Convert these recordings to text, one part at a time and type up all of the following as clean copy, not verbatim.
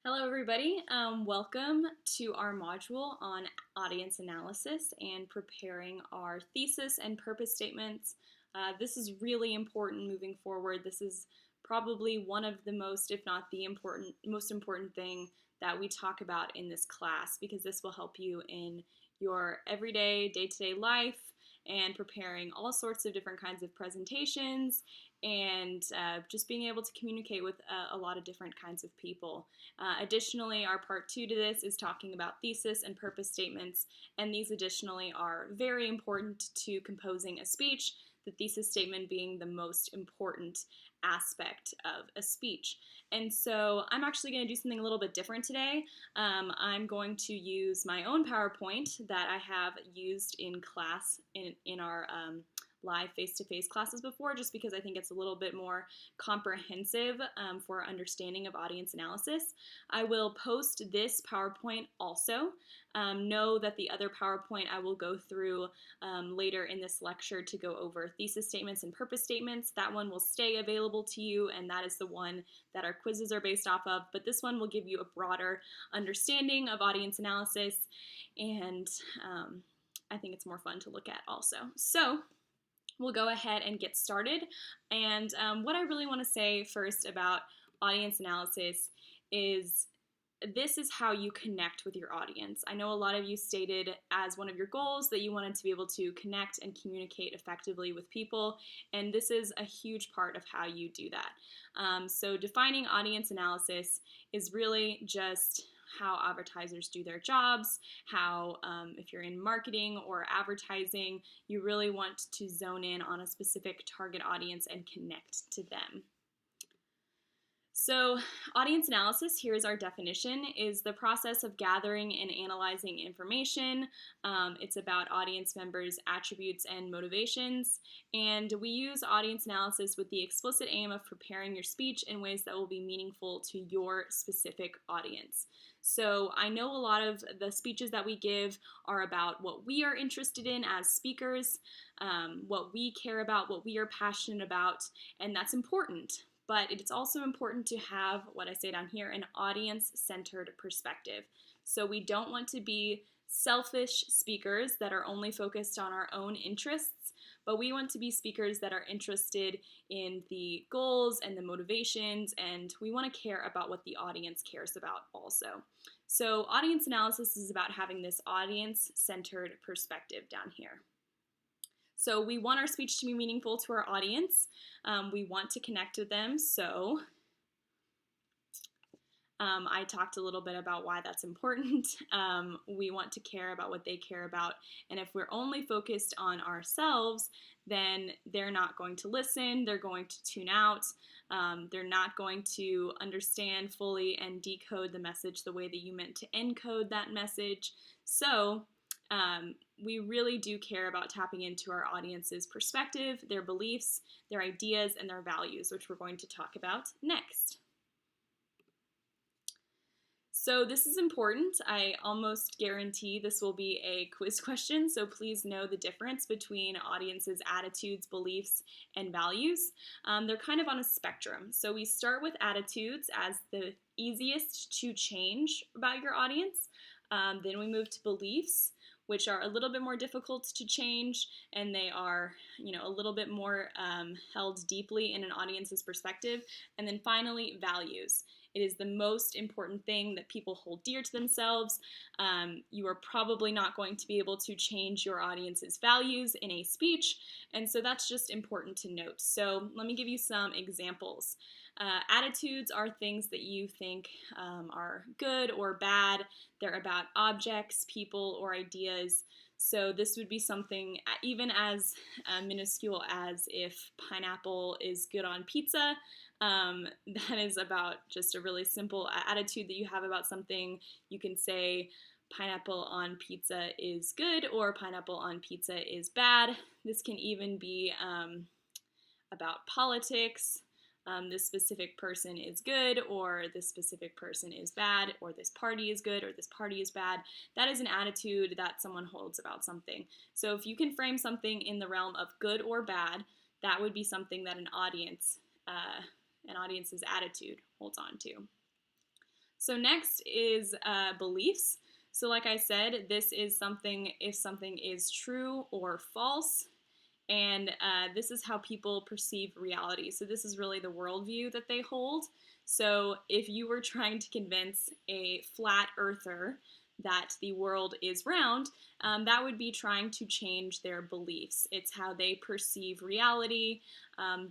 Hello, everybody. Welcome to our module on audience analysis and preparing our thesis and purpose statements. This is really important moving forward. This is probably one of the most, if not the most important thing that we talk about in this class, because this will help you in your everyday, day-to-day life and preparing all sorts of different kinds of presentations and just being able to communicate with a lot of different kinds of people. Additionally, our part two to this is talking about thesis and purpose statements, and these additionally are very important to composing a speech, the thesis statement being the most important aspect of a speech. And so I'm actually going to do something a little bit different today. I'm going to use my own PowerPoint that I have used in class in our live face-to-face classes before, just because I think it's a little bit more comprehensive for our understanding of audience analysis. I will post this PowerPoint also. Know that the other PowerPoint I will go through later in this lecture to go over thesis statements and purpose statements. That one will stay available to you, and that is the one that our quizzes are based off of, but this one will give you a broader understanding of audience analysis, and I think it's more fun to look at also. So we'll go ahead and get started. And what I really want to say first about audience analysis is this is how you connect with your audience. I know a lot of you stated as one of your goals that you wanted to be able to connect and communicate effectively with people, and this is a huge part of how you do that. So defining audience analysis is really just how advertisers do their jobs, how if you're in marketing or advertising, you really want to zone in on a specific target audience and connect to them. So audience analysis, here's our definition, is the process of gathering and analyzing information. It's about audience members' attributes and motivations. And we use audience analysis with the explicit aim of preparing your speech in ways that will be meaningful to your specific audience. So I know a lot of the speeches that we give are about what we are interested in as speakers, what we care about, what we are passionate about, and that's important. But it's also important to have, what I say down here, an audience-centered perspective. So we don't want to be selfish speakers that are only focused on our own interests, but we want to be speakers that are interested in the goals and the motivations, and we want to care about what the audience cares about also. So audience analysis is about having this audience-centered perspective down here. So we want our speech to be meaningful to our audience. We want to connect with them. So I talked a little bit about why that's important. We want to care about what they care about. And if we're only focused on ourselves, then they're not going to listen. They're going to tune out. They're not going to understand fully and decode the message the way that you meant to encode that message. So we really do care about tapping into our audience's perspective, their beliefs, their ideas, and their values, which we're going to talk about next. So this is important. I almost guarantee this will be a quiz question, so please know the difference between audience's attitudes, beliefs, and values. They're kind of on a spectrum. So we start with attitudes as the easiest to change about your audience. Then we move to beliefs, which are a little bit more difficult to change, and they are, a little bit more held deeply in an audience's perspective. And then finally, values. It is the most important thing that people hold dear to themselves. You are probably not going to be able to change your audience's values in a speech, and so that's just important to note. So let me give you some examples. Attitudes are things that you think are good or bad. They're about objects, people, or ideas. So this would be something even as minuscule as if pineapple is good on pizza. That is about just a really simple attitude that you have about something. You can say pineapple on pizza is good or pineapple on pizza is bad. This can even be about politics. This specific person is good, or this specific person is bad, or this party is good, or this party is bad. That is an attitude that someone holds about something. So if you can frame something in the realm of good or bad, that would be something that an audience's attitude holds on to. So next is beliefs. So like I said, this is something, if something is true or false, and this is how people perceive reality. So this is really the worldview that they hold. So if you were trying to convince a flat earther that the world is round, that would be trying to change their beliefs. It's how they perceive reality.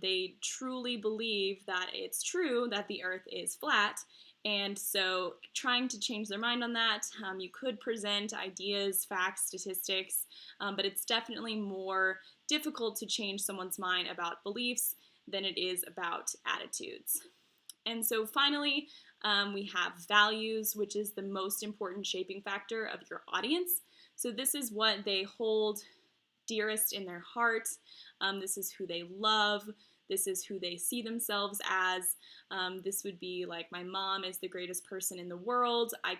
They truly believe that it's true that the earth is flat. And so trying to change their mind on that, you could present ideas, facts, statistics, but it's definitely more difficult to change someone's mind about beliefs than it is about attitudes. And so finally, we have values, which is the most important shaping factor of your audience. So this is what they hold dearest in their heart. This is who they love. This is who they see themselves as. This would be like, my mom is the greatest person in the world. I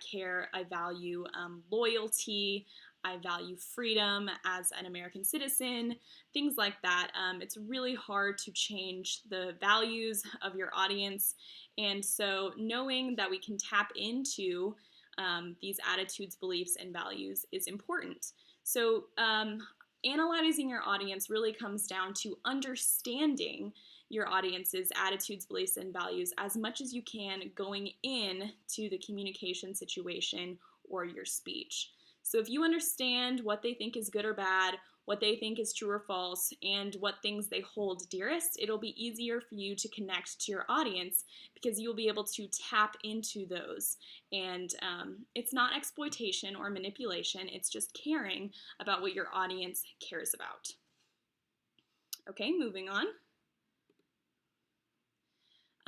value loyalty. I value freedom as an American citizen, things like that. It's really hard to change the values of your audience. And so knowing that we can tap into these attitudes, beliefs, and values is important. So analyzing your audience really comes down to understanding your audience's attitudes, beliefs, and values as much as you can going into the communication situation or your speech. So if you understand what they think is good or bad, what they think is true or false, and what things they hold dearest, it'll be easier for you to connect to your audience because you'll be able to tap into those. And it's not exploitation or manipulation, it's just caring about what your audience cares about. Okay, moving on.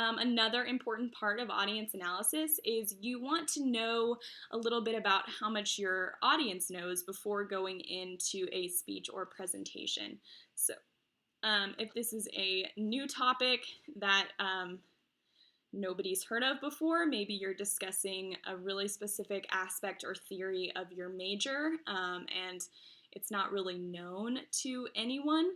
Another important part of audience analysis is you want to know a little bit about how much your audience knows before going into a speech or presentation. So if this is a new topic that nobody's heard of before, maybe you're discussing a really specific aspect or theory of your major, and it's not really known to anyone,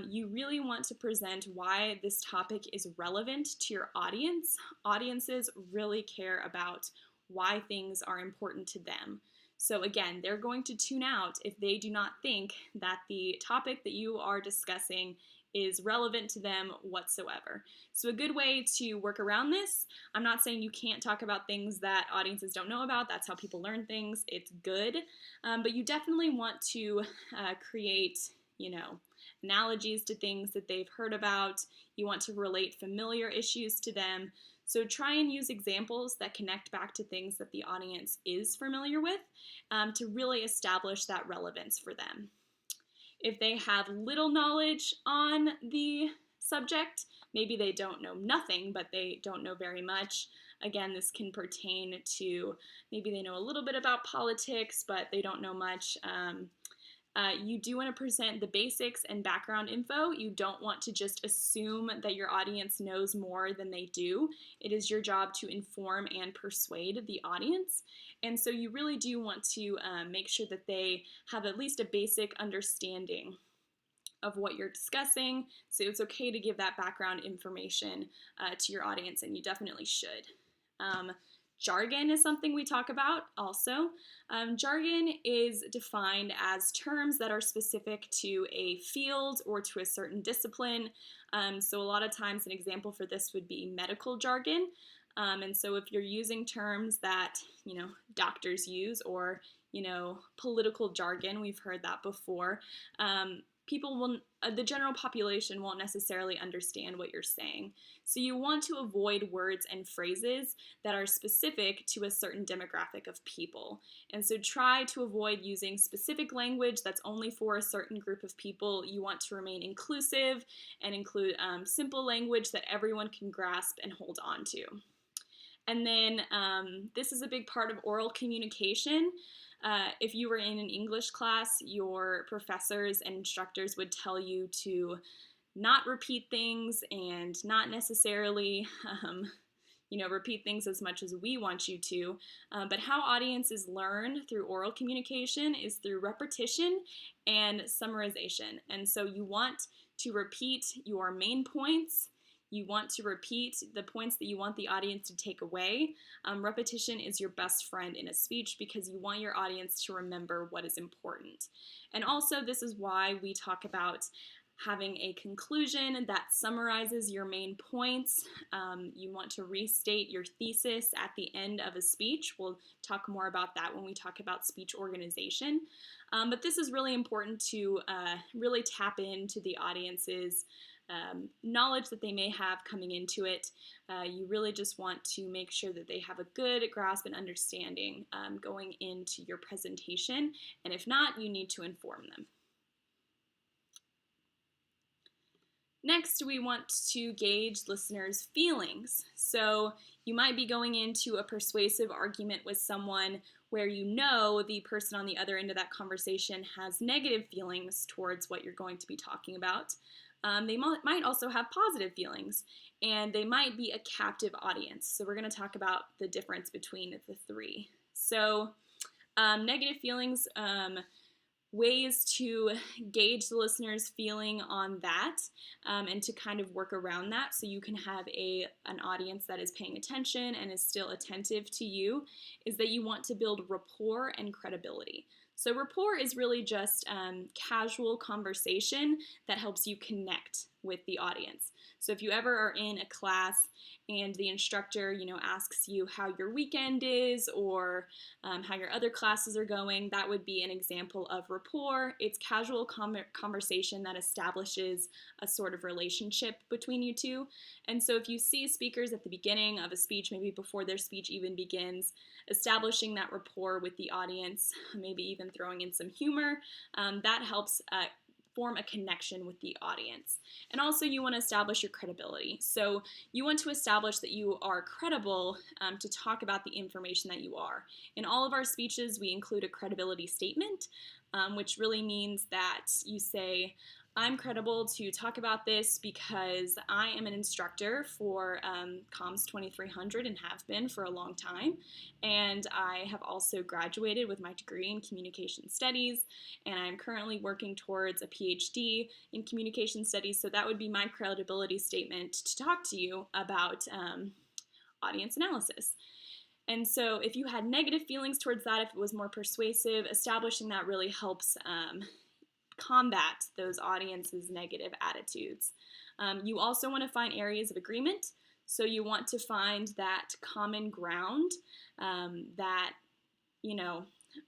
you really want to present why this topic is relevant to your audience. Audiences really care about why things are important to them. So again, they're going to tune out if they do not think that the topic that you are discussing is relevant to them whatsoever. So a good way to work around this, I'm not saying you can't talk about things that audiences don't know about. That's how people learn things. It's good. But you definitely want to create, analogies to things that they've heard about. You want to relate familiar issues to them. So try and use examples that connect back to things that the audience is familiar with to really establish that relevance for them. If they have little knowledge on the subject, maybe they don't know nothing, but they don't know very much. Again, this can pertain to maybe they know a little bit about politics, but they don't know much. You do want to present the basics and background info. You don't want to just assume that your audience knows more than they do. It is your job to inform and persuade the audience. And so you really do want to make sure that they have at least a basic understanding of what you're discussing. So it's okay to give that background information to your audience, and you definitely should. Jargon is something we talk about also. Jargon is defined as terms that are specific to a field or to a certain discipline. So a lot of times an example for this would be medical jargon. And so if you're using terms that, doctors use, or, political jargon, we've heard that before, the general population won't necessarily understand what you're saying. So you want to avoid words and phrases that are specific to a certain demographic of people. And so try to avoid using specific language that's only for a certain group of people. You want to remain inclusive and include simple language that everyone can grasp and hold on to. And then this is a big part of oral communication. If you were in an English class, your professors and instructors would tell you to not repeat things and not necessarily, repeat things as much as we want you to. But how audiences learn through oral communication is through repetition and summarization. And so you want to repeat your main points. You want to repeat the points that you want the audience to take away. Repetition is your best friend in a speech because you want your audience to remember what is important. And also, this is why we talk about having a conclusion that summarizes your main points. You want to restate your thesis at the end of a speech. We'll talk more about that when we talk about speech organization. But this is really important to really tap into the audience's knowledge that they may have coming into it. You really just want to make sure that they have a good grasp and understanding going into your presentation, and if not, you need to inform them. Next, we want to gauge listeners' feelings. So you might be going into a persuasive argument with someone where you know the person on the other end of that conversation has negative feelings towards what you're going to be talking about. They might also have positive feelings, and they might be a captive audience. So we're going to talk about the difference between the three. So negative feelings, ways to gauge the listener's feeling on that, and to kind of work around that so you can have an audience that is paying attention and is still attentive to you, is that you want to build rapport and credibility. So rapport is really just casual conversation that helps you connect with the audience. So if you ever are in a class and the instructor, asks you how your weekend is or how your other classes are going, that would be an example of rapport. It's casual conversation that establishes a sort of relationship between you two. And so if you see speakers at the beginning of a speech, maybe before their speech even begins, establishing that rapport with the audience, maybe even throwing in some humor, that helps form a connection with the audience. And also you want to establish your credibility. So you want to establish that you are credible to talk about the information that you are. In all of our speeches, we include a credibility statement, which really means that you say, I'm credible to talk about this because I am an instructor for Comms 2300 and have been for a long time. And I have also graduated with my degree in communication studies, and I'm currently working towards a PhD in communication studies. So that would be my credibility statement to talk to you about audience analysis. And so if you had negative feelings towards that, if it was more persuasive, establishing that really helps combat those audience's negative attitudes. You also want to find areas of agreement. So you want to find that common ground that,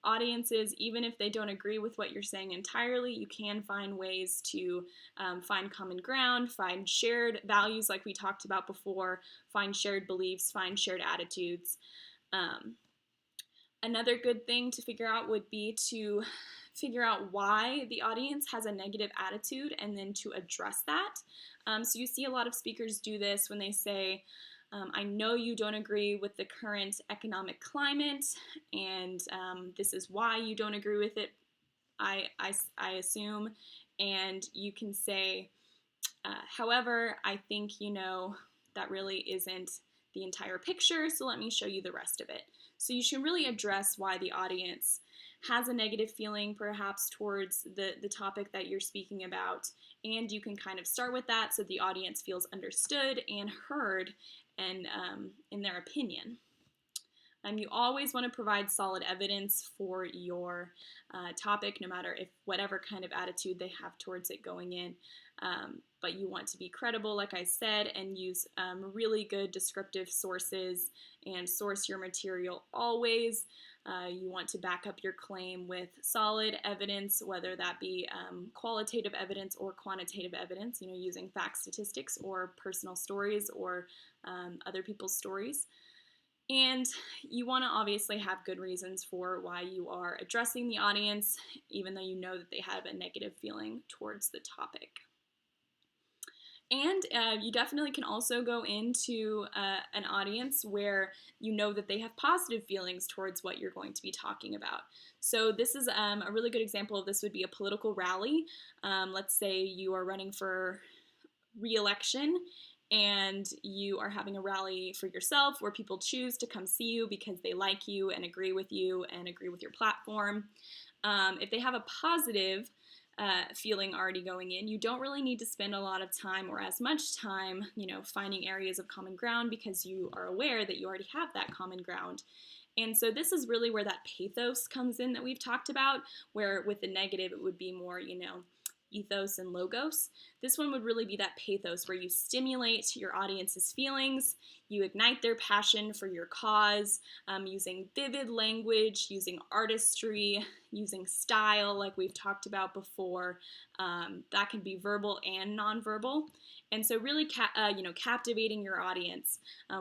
audiences, even if they don't agree with what you're saying entirely, you can find ways to find common ground, find shared values like we talked about before, find shared beliefs, find shared attitudes. Another good thing to figure out would be to figure out why the audience has a negative attitude and then to address that. So you see a lot of speakers do this when they say, I know you don't agree with the current economic climate, and this is why you don't agree with it, I assume. And you can say, however, I think that really isn't the entire picture, so let me show you the rest of it. So you should really address why the audience has a negative feeling perhaps towards the topic that you're speaking about, and you can kind of start with that so the audience feels understood and heard and in their opinion. You always want to provide solid evidence for your topic, no matter if whatever kind of attitude they have towards it going in. But you want to be credible, like I said, and use really good descriptive sources and source your material always. You want to back up your claim with solid evidence, whether that be qualitative evidence or quantitative evidence, using fact statistics or personal stories or other people's stories. And you want to obviously have good reasons for why you are addressing the audience, even though you know that they have a negative feeling towards the topic. And you definitely can also go into an audience where you know that they have positive feelings towards what you're going to be talking about. So this is a really good example of this would be a political rally. Let's say you are running for re-election and you are having a rally for yourself where people choose to come see you because they like you and agree with your platform. If they have a positive feeling already going in. You don't really need to spend a lot of time or as much time, finding areas of common ground because you are aware that you already have that common ground. And so this is really where that pathos comes in that we've talked about, where with the negative it would be more, ethos and logos. This one would really be that pathos where you stimulate your audience's feelings, you ignite their passion for your cause, using vivid language, using artistry, using style like we've talked about before. That can be verbal and nonverbal. And so really captivating your audience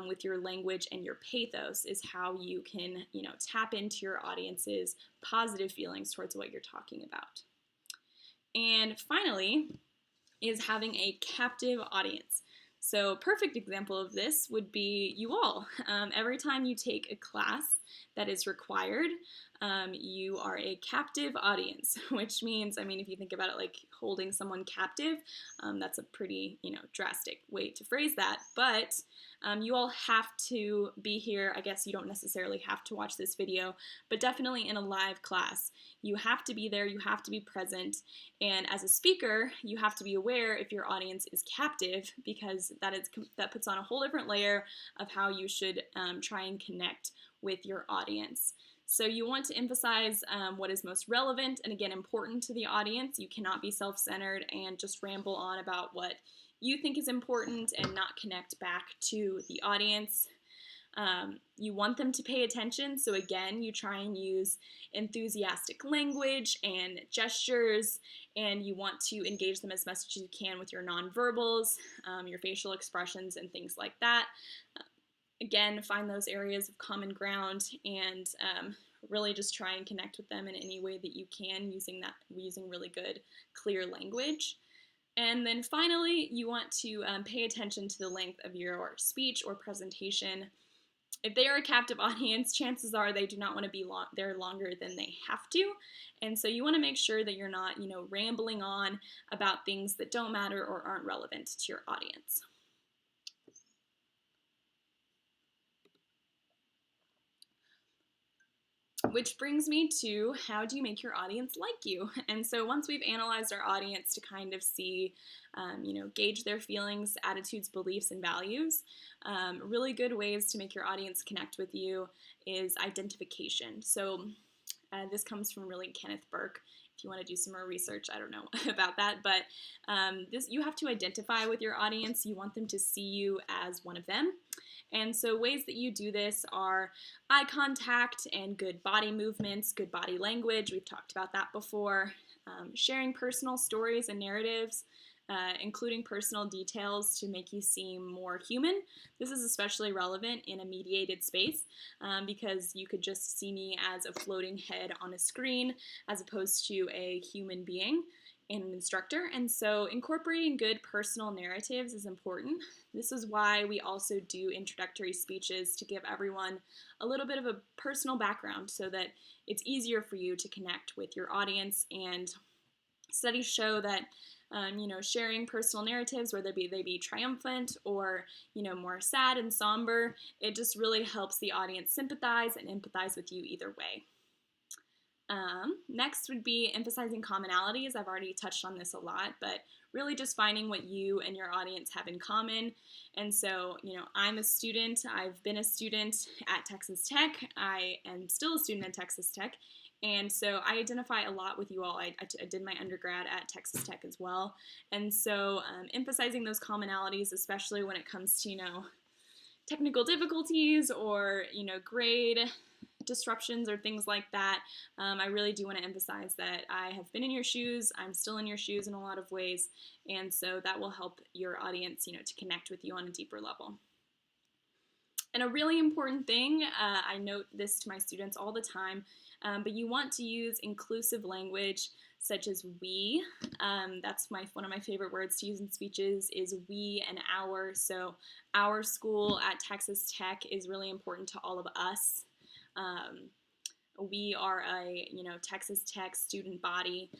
with your language and your pathos is how you can tap into your audience's positive feelings towards what you're talking about. And finally is having a captive audience. So perfect example of this would be you all. Every time you take a class that is required, you are a captive audience, which means, if you think about it like holding someone captive, that's a pretty, drastic way to phrase that, but you all have to be here. I guess you don't necessarily have to watch this video, but definitely in a live class. You have to be there, you have to be present, and as a speaker, you have to be aware if your audience is captive, because that puts on a whole different layer of how you should try and connect with your audience. So you want to emphasize what is most relevant and, again, important to the audience. You cannot be self-centered and just ramble on about what you think is important and not connect back to the audience. You want them to pay attention, so again, you try and use enthusiastic language and gestures, and you want to engage them as much as you can with your nonverbals, your facial expressions, and things like that. Again, find those areas of common ground and really just try and connect with them in any way that you can using really good, clear language. And then finally, you want to pay attention to the length of your speech or presentation. If they are a captive audience, chances are they do not want to be there longer than they have to. And so you want to make sure that you're not, rambling on about things that don't matter or aren't relevant to your audience. Which brings me to, how do you make your audience like you? And so once we've analyzed our audience to kind of see, gauge their feelings, attitudes, beliefs, and values, really good ways to make your audience connect with you is identification. So this comes from really Kenneth Burke. If you want to do some more research, I don't know about that, but you have to identify with your audience. You want them to see you as one of them. And so ways that you do this are eye contact and good body movements, good body language. We've talked about that before. Sharing personal stories and narratives, including personal details to make you seem more human. This is especially relevant in a mediated space because you could just see me as a floating head on a screen as opposed to a human being and an instructor. And so incorporating good personal narratives is important. This is why we also do introductory speeches to give everyone a little bit of a personal background so that it's easier for you to connect with your audience. And studies show that sharing personal narratives, whether they be triumphant or, more sad and somber, it just really helps the audience sympathize and empathize with you either way. Next would be emphasizing commonalities. I've already touched on this a lot, but really just finding what you and your audience have in common. And so, I'm a student. I've been a student at Texas Tech. I am still a student at Texas Tech. And so I identify a lot with you all. I did my undergrad at Texas Tech as well. And so emphasizing those commonalities, especially when it comes to, technical difficulties or, grade disruptions or things like that, I really do want to emphasize that I have been in your shoes. I'm still in your shoes in a lot of ways. And so that will help your audience, to connect with you on a deeper level. And a really important thing, I note this to my students all the time, but you want to use inclusive language such as we. That's one of my favorite words to use in speeches is we and our. So our school at Texas Tech is really important to all of us. We are a, Texas Tech student body.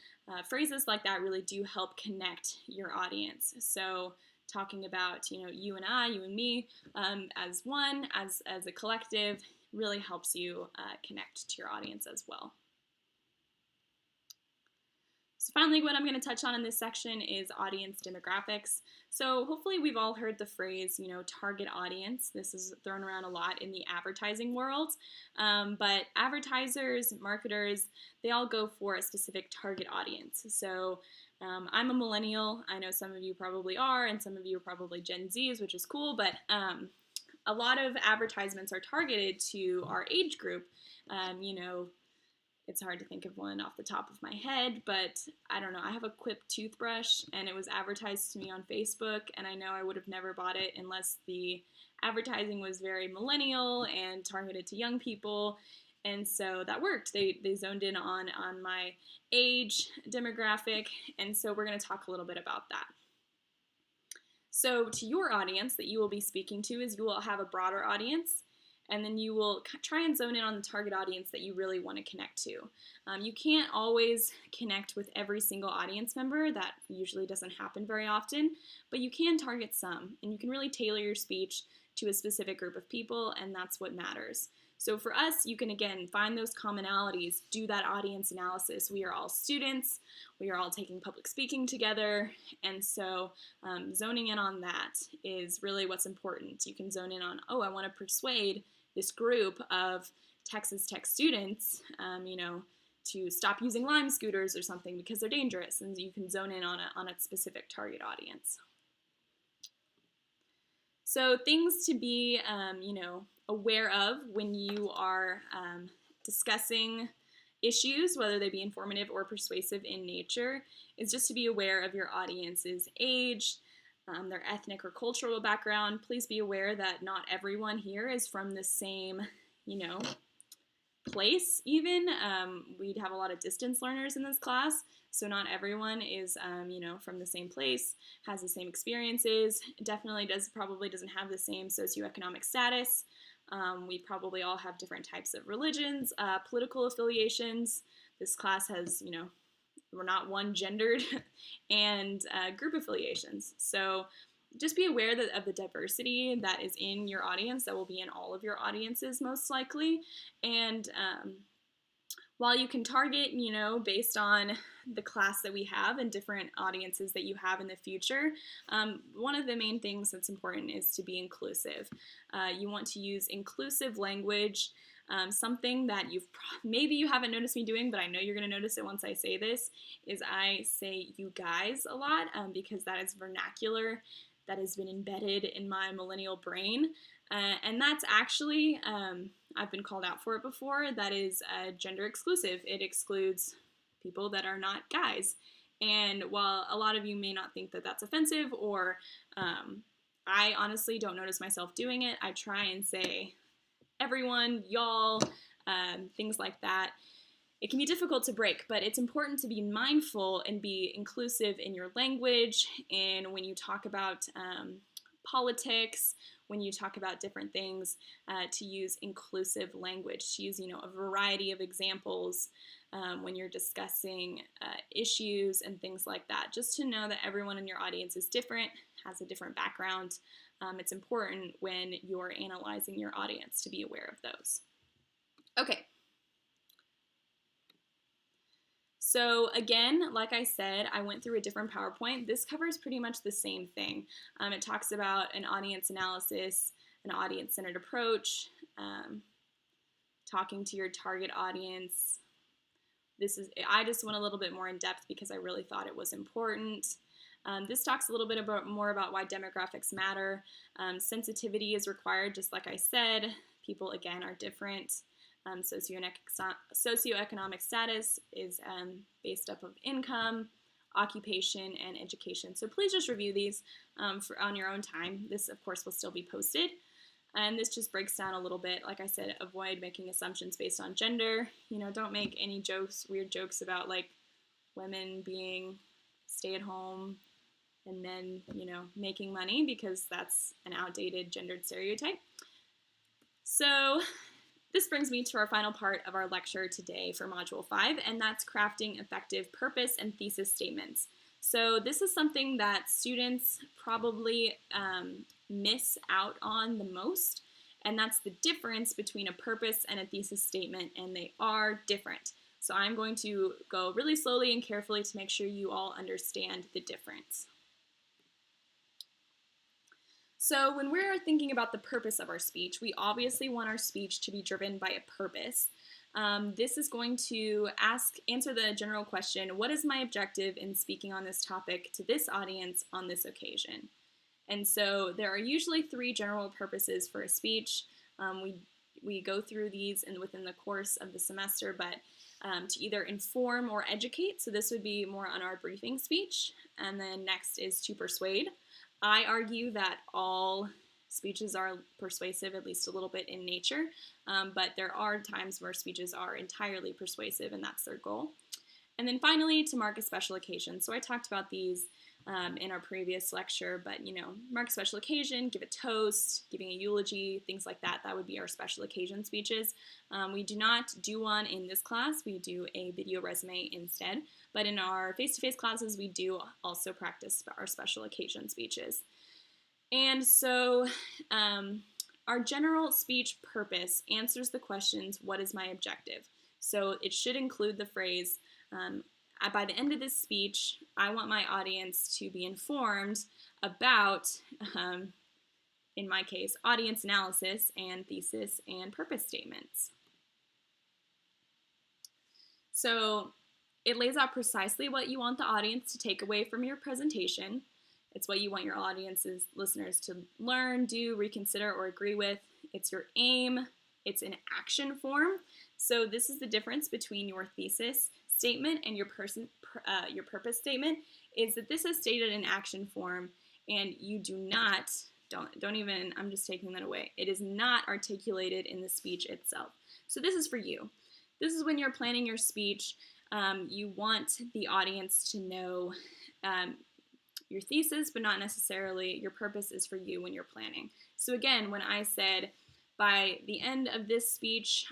Phrases like that really do help connect your audience. So talking about, you and I, you and me, as one, as a collective, really helps you connect to your audience as well. So finally, what I'm going to touch on in this section is audience demographics. So hopefully we've all heard the phrase, target audience. This is thrown around a lot in the advertising world. But advertisers, marketers, they all go for a specific target audience. So I'm a millennial. I know some of you probably are, and some of you are probably Gen Zs, which is cool. But a lot of advertisements are targeted to our age group. It's hard to think of one off the top of my head, but I don't know. I have a Quip toothbrush, and it was advertised to me on Facebook, and I know I would have never bought it unless the advertising was very millennial and targeted to young people, and so that worked. They zoned in on my age demographic, and so we're going to talk a little bit about that. So to your audience that you will be speaking to is you will have a broader audience, and then you will try and zone in on the target audience that you really want to connect to. You can't always connect with every single audience member. That usually doesn't happen very often, but you can target some, and you can really tailor your speech to a specific group of people, and that's what matters. So for us, you can, again, find those commonalities, do that audience analysis. We are all students, we are all taking public speaking together, and so zoning in on that is really what's important. You can zone in on, I want to persuade this group of Texas Tech students, to stop using Lime scooters or something because they're dangerous, and you can zone in on a specific target audience. So things to be, aware of when you are discussing issues, whether they be informative or persuasive in nature, is just to be aware of your audience's age, their ethnic or cultural background. Please be aware that not everyone here is from the same, place even. We'd have a lot of distance learners in this class, so not everyone is, from the same place, has the same experiences, probably doesn't have the same socioeconomic status. We probably all have different types of religions, political affiliations. This class has, we're not one gendered, and group affiliations. So just be aware of the diversity that is in your audience, that will be in all of your audiences most likely. And while you can target, based on the class that we have and different audiences that you have in the future, one of the main things that's important is to be inclusive. You want to use inclusive language. Something that maybe you haven't noticed me doing, but I know you're going to notice it once I say this, is I say you guys a lot, because that is vernacular that has been embedded in my millennial brain. And that's actually, I've been called out for it before, that is gender exclusive. It excludes people that are not guys. And while a lot of you may not think that that's offensive, or I honestly don't notice myself doing it, I try and say everyone, y'all, things like that. It can be difficult to break, but it's important to be mindful and be inclusive in your language, and when you talk about politics, when you talk about different things, to use inclusive language, to use a variety of examples when you're discussing issues and things like that. Just to know that everyone in your audience is different, has a different background. It's important when you're analyzing your audience to be aware of those. Okay. So again, like I said, I went through a different PowerPoint. This covers pretty much the same thing. It talks about an audience analysis, an audience-centered approach, talking to your target audience. I just went a little bit more in depth because I really thought it was important. This talks a little bit more about why demographics matter. Sensitivity is required, just like I said. People, again, are different. Socioeconomic status is based up of income, occupation, and education. So please just review these on your own time. This, of course, will still be posted. And this just breaks down a little bit. Like I said, avoid making assumptions based on gender. Don't make any weird jokes about like women being stay-at-home and men, making money, because that's an outdated gendered stereotype. So this brings me to our final part of our lecture today for Module 5, and that's crafting effective purpose and thesis statements. So this is something that students probably miss out on the most, and that's the difference between a purpose and a thesis statement, and they are different. So I'm going to go really slowly and carefully to make sure you all understand the difference. So when we're thinking about the purpose of our speech, we obviously want our speech to be driven by a purpose. This is going to answer the general question, what is my objective in speaking on this topic to this audience on this occasion? And so there are usually 3 general purposes for a speech. We go through these within the course of the semester, but to either inform or educate, so this would be more on our briefing speech. And then next is to persuade. I argue that all speeches are persuasive, at least a little bit in nature, but there are times where speeches are entirely persuasive, and that's their goal. And then finally, to mark a special occasion. So I talked about these in our previous lecture, but mark a special occasion, give a toast, giving a eulogy, things like that. That would be our special occasion speeches. We do not do one in this class. We do a video resume instead. But in our face-to-face classes, we do also practice our special occasion speeches. And so our general speech purpose answers the questions, what is my objective? So it should include the phrase, by the end of this speech, I want my audience to be informed about, in my case, audience analysis and thesis and purpose statements. So it lays out precisely what you want the audience to take away from your presentation. It's what you want your audience's listeners to learn, do, reconsider, or agree with. It's your aim. It's an action form. So this is the difference between your thesis statement and your purpose statement, is that this is stated in action form, and you do not, don't even, I'm just taking that away. It is not articulated in the speech itself. So this is for you. This is when you're planning your speech. You want the audience to know your thesis, but not necessarily your purpose is for you when you're planning. So again, when I said, by the end of this speech,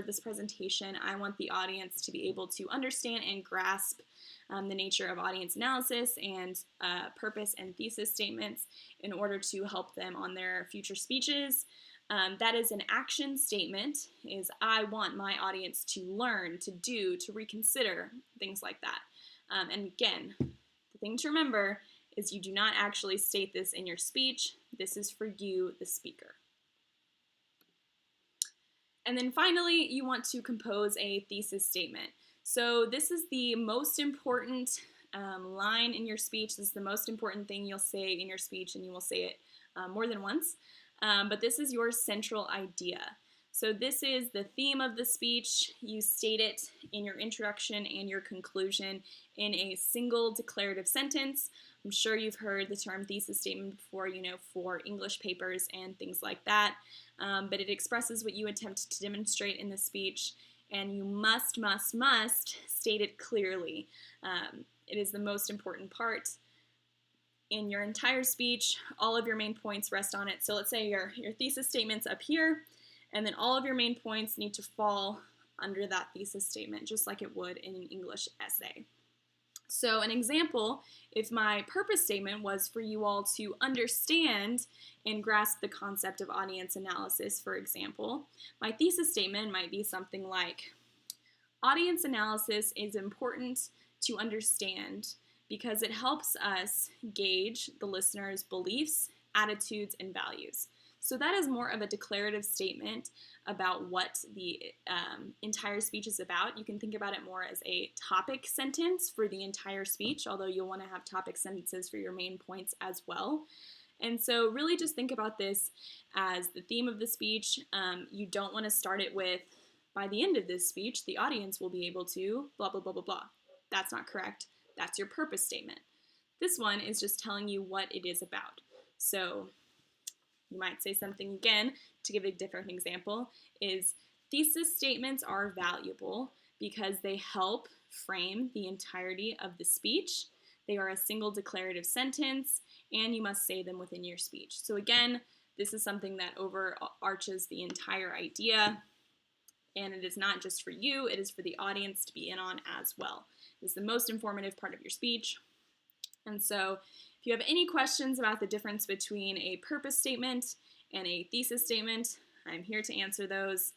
this presentation, I want the audience to be able to understand and grasp the nature of audience analysis and purpose and thesis statements in order to help them on their future speeches. That is an action statement, is I want my audience to learn, to do, to reconsider, things like that. And again, the thing to remember is you do not actually state this in your speech. This is for you, the speaker. And then finally, you want to compose a thesis statement. So this is the most important line in your speech. This is the most important thing you'll say in your speech, and you will say it more than once. But this is your central idea. So this is the theme of the speech. You state it in your introduction and your conclusion in a single declarative sentence. I'm sure you've heard the term thesis statement before, for English papers and things like that. But it expresses what you attempt to demonstrate in the speech, and you must state it clearly. It is the most important part. In your entire speech, all of your main points rest on it. So let's say your thesis statement's up here, and then all of your main points need to fall under that thesis statement, just like it would in an English essay. So an example, if my purpose statement was for you all to understand and grasp the concept of audience analysis, for example, my thesis statement might be something like, audience analysis is important to understand because it helps us gauge the listener's beliefs, attitudes, and values. So that is more of a declarative statement about what the entire speech is about. You can think about it more as a topic sentence for the entire speech, although you'll want to have topic sentences for your main points as well. And so really just think about this as the theme of the speech. You don't want to start it with, by the end of this speech, the audience will be able to blah, blah, blah, blah, blah. That's not correct. That's your purpose statement. This one is just telling you what it is about. So you might say something again, to give a different example, is thesis statements are valuable because they help frame the entirety of the speech. They are a single declarative sentence, and you must say them within your speech. So again, this is something that overarches the entire idea, and it is not just for you, it is for the audience to be in on as well. It is the most informative part of your speech. And so if you have any questions about the difference between a purpose statement and a thesis statement, I'm here to answer those.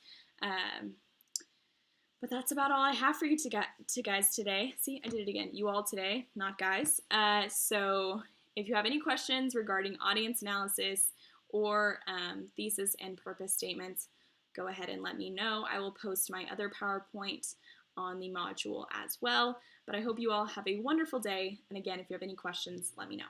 But that's about all I have for you to guys today. See, I did it again. You all today, not guys. So if you have any questions regarding audience analysis or thesis and purpose statements, go ahead and let me know. I will post my other PowerPoint on the module as well. But I hope you all have a wonderful day. And again, if you have any questions, let me know.